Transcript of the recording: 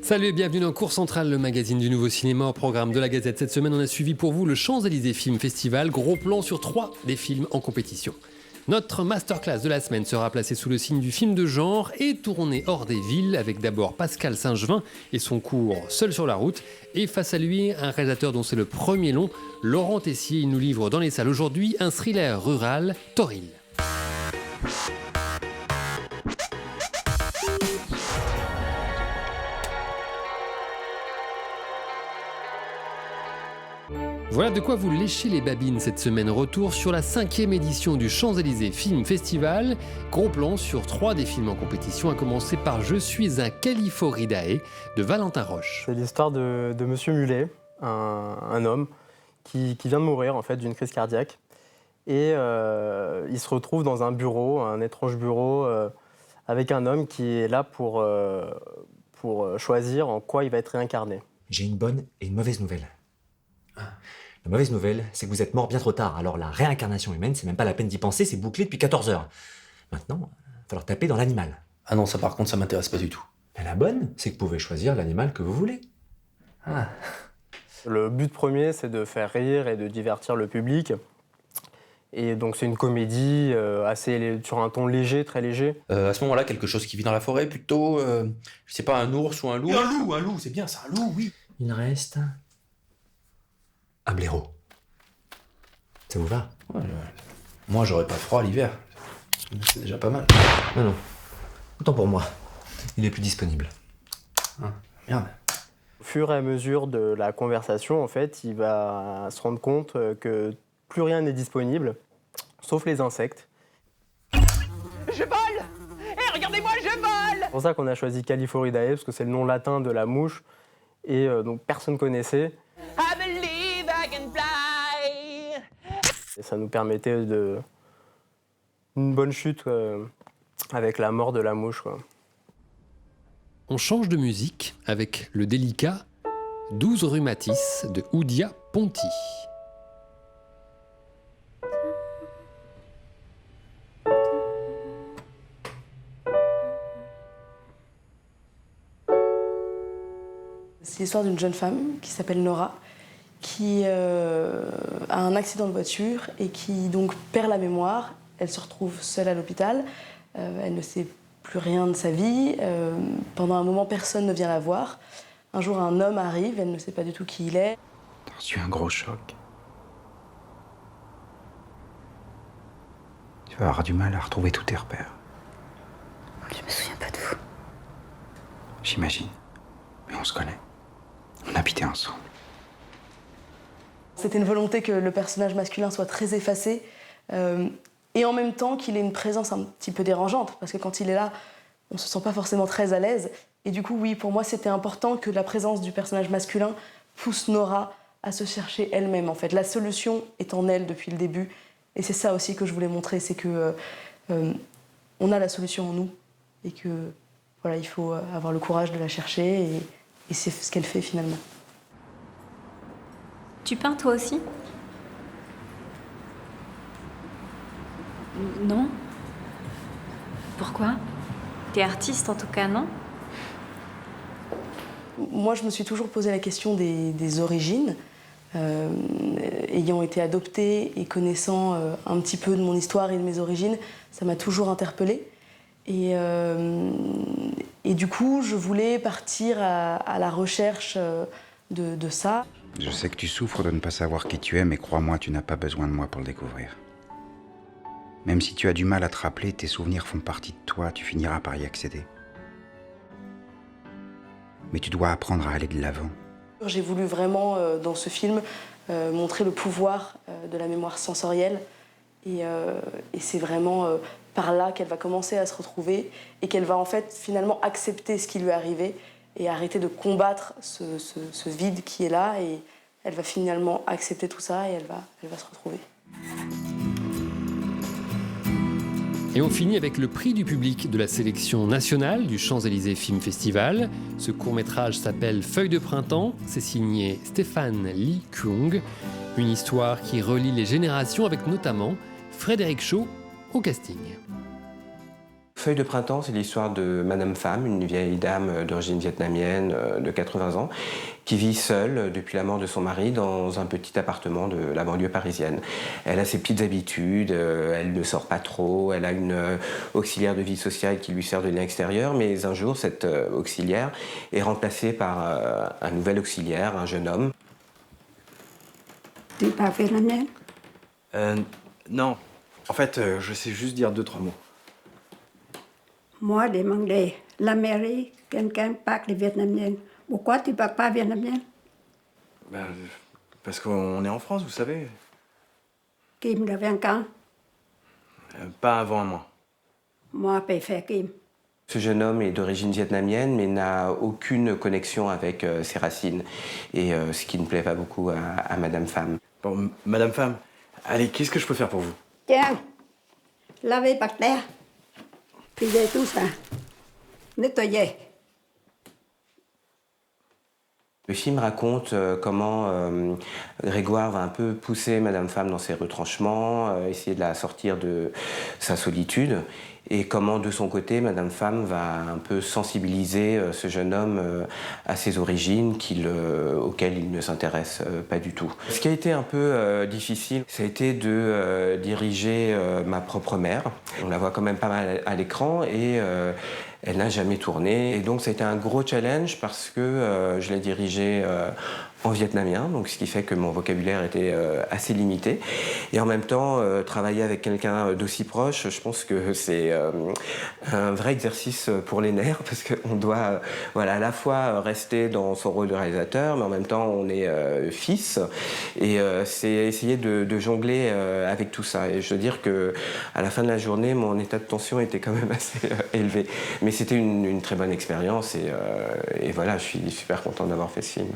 Salut et bienvenue dans Cours Central, le magazine du nouveau cinéma au programme de la Gazette. Cette semaine, on a suivi pour vous le Champs-Élysées Film Festival, gros plan sur 3 des films en compétition. Notre masterclass de la semaine sera placée sous le signe du film de genre et tournée hors des villes avec d'abord Pascal Saint-Gevin et son cours Seul sur la route et face à lui un réalisateur dont c'est le premier long, Laurent Tessier. Il nous livre dans les salles aujourd'hui un thriller rural, Toril. Voilà de quoi vous lécher les babines cette semaine. Retour sur la 5e édition du Champs-Élysées Film Festival. Gros plan sur 3 des films en compétition, à commencer par Je suis un Califoridae de Valentin Roche. C'est l'histoire de Monsieur Mulet, un homme qui vient de mourir en fait d'une crise cardiaque. Et il se retrouve dans un bureau, un étrange bureau, avec un homme qui est là pour choisir en quoi il va être réincarné. J'ai une bonne et une mauvaise nouvelle. La mauvaise nouvelle, c'est que vous êtes mort bien trop tard. Alors la réincarnation humaine, c'est même pas la peine d'y penser, c'est bouclé depuis 14 heures. Maintenant, il va falloir taper dans l'animal. Ah non, ça par contre, ça m'intéresse pas du tout. Et la bonne, c'est que vous pouvez choisir l'animal que vous voulez. Ah. Le but premier, c'est de faire rire et de divertir le public. Et donc c'est une comédie sur un ton léger, très léger. À ce moment-là, quelque chose qui vit dans la forêt, plutôt, je sais pas, un ours ou un loup. Un loup, c'est bien ça, un loup, oui. Il reste un blaireau. Ça vous va? Ouais, moi, j'aurais pas froid l'hiver. C'est déjà pas mal. Non. Autant pour moi. Il est plus disponible. Ah, merde. Au fur et à mesure de la conversation, en fait, il va se rendre compte que plus rien n'est disponible, sauf les insectes. Je vole! Hé, regardez-moi, je vole! C'est pour ça qu'on a choisi Califoridae, parce que c'est le nom latin de la mouche, et donc personne ne connaissait. I believe I can fly! Et ça nous permettait une bonne chute avec la mort de la mouche, quoi. On change de musique avec le délicat 12 rue Matisse de Oudia Ponti. C'est l'histoire d'une jeune femme qui s'appelle Nora, qui a un accident de voiture et qui donc perd la mémoire. Elle se retrouve seule à l'hôpital, elle ne sait plus rien de sa vie. Pendant un moment, personne ne vient la voir. Un jour, un homme arrive, elle ne sait pas du tout qui il est. T'as reçu un gros choc. Tu vas avoir du mal à retrouver tous tes repères. Je me souviens pas de vous. J'imagine. Mais on se connaît. On habitait ensemble. C'était une volonté que le personnage masculin soit très effacé et en même temps qu'il ait une présence un petit peu dérangeante, parce que quand il est là, on se sent pas forcément très à l'aise. Et du coup, oui, pour moi, c'était important que la présence du personnage masculin pousse Nora à se chercher elle-même, en fait. La solution est en elle depuis le début. Et c'est ça aussi que je voulais montrer, c'est que on a la solution en nous et que voilà, il faut avoir le courage de la chercher et c'est ce qu'elle fait finalement. Tu peins toi aussi? Non. Pourquoi? T'es artiste en tout cas, non? Moi, je me suis toujours posé la question des origines. Ayant été adoptée et connaissant un petit peu de mon histoire et de mes origines, ça m'a toujours interpellée. Et du coup, je voulais partir à la recherche de ça. Je sais que tu souffres de ne pas savoir qui tu es, mais crois-moi, tu n'as pas besoin de moi pour le découvrir. Même si tu as du mal à te rappeler, tes souvenirs font partie de toi, tu finiras par y accéder. Mais tu dois apprendre à aller de l'avant. J'ai voulu vraiment, dans ce film, montrer le pouvoir de la mémoire sensorielle. Et c'est vraiment par là qu'elle va commencer à se retrouver et qu'elle va en fait finalement accepter ce qui lui est arrivé et arrêter de combattre ce vide qui est là. Et elle va finalement accepter tout ça et elle va se retrouver. Et on finit avec le prix du public de la sélection nationale du Champs-Élysées Film Festival. Ce court-métrage s'appelle Feuille de printemps. C'est signé Stéphane Lee Kuong. Une histoire qui relie les générations avec notamment Frédéric Shaw au casting. Feuille de printemps, c'est l'histoire de Madame Pham, une vieille dame d'origine vietnamienne de 80 ans, qui vit seule depuis la mort de son mari dans un petit appartement de la banlieue parisienne. Elle a ses petites habitudes, elle ne sort pas trop, elle a une auxiliaire de vie sociale qui lui sert de lien extérieur, mais un jour, cette auxiliaire est remplacée par un nouvel auxiliaire, un jeune homme. Tu parles vietnamien? Non. En fait, je sais juste dire 2-3 mots. Moi, demandé la mairie, quelqu'un parle vietnamien. Pourquoi tu parles pas vietnamien? Ben, parce qu'on est en France, vous savez. Kim revient quand? Pas avant un mois. Moi, je peux faire Kim. Ce jeune homme est d'origine vietnamienne, mais n'a aucune connexion avec ses racines. Et ce qui ne plaît pas beaucoup à Madame Pham. Bon, Madame Pham, allez, qu'est-ce que je peux faire pour vous? Tiens, lavez par terre. Pliez tout ça. Nettoyez. Le film raconte comment Grégoire va un peu pousser Madame Pham dans ses retranchements, essayer de la sortir de sa solitude, et comment de son côté Madame Pham va un peu sensibiliser ce jeune homme à ses origines auxquelles il ne s'intéresse pas du tout. Ce qui a été un peu difficile, ça a été de diriger ma propre mère. On la voit quand même pas mal à l'écran et elle n'a jamais tourné. Et donc ça a été un gros challenge parce que je l'ai dirigée en vietnamien, donc ce qui fait que mon vocabulaire était assez limité. Et en même temps, travailler avec quelqu'un d'aussi proche, je pense que c'est un vrai exercice pour les nerfs parce qu'on doit à la fois rester dans son rôle de réalisateur, mais en même temps on est fils. Et c'est essayer de jongler avec tout ça. Et je veux dire qu'à la fin de la journée, mon état de tension était quand même assez élevé. Mais c'était une très bonne expérience et voilà, je suis super content d'avoir fait ce film.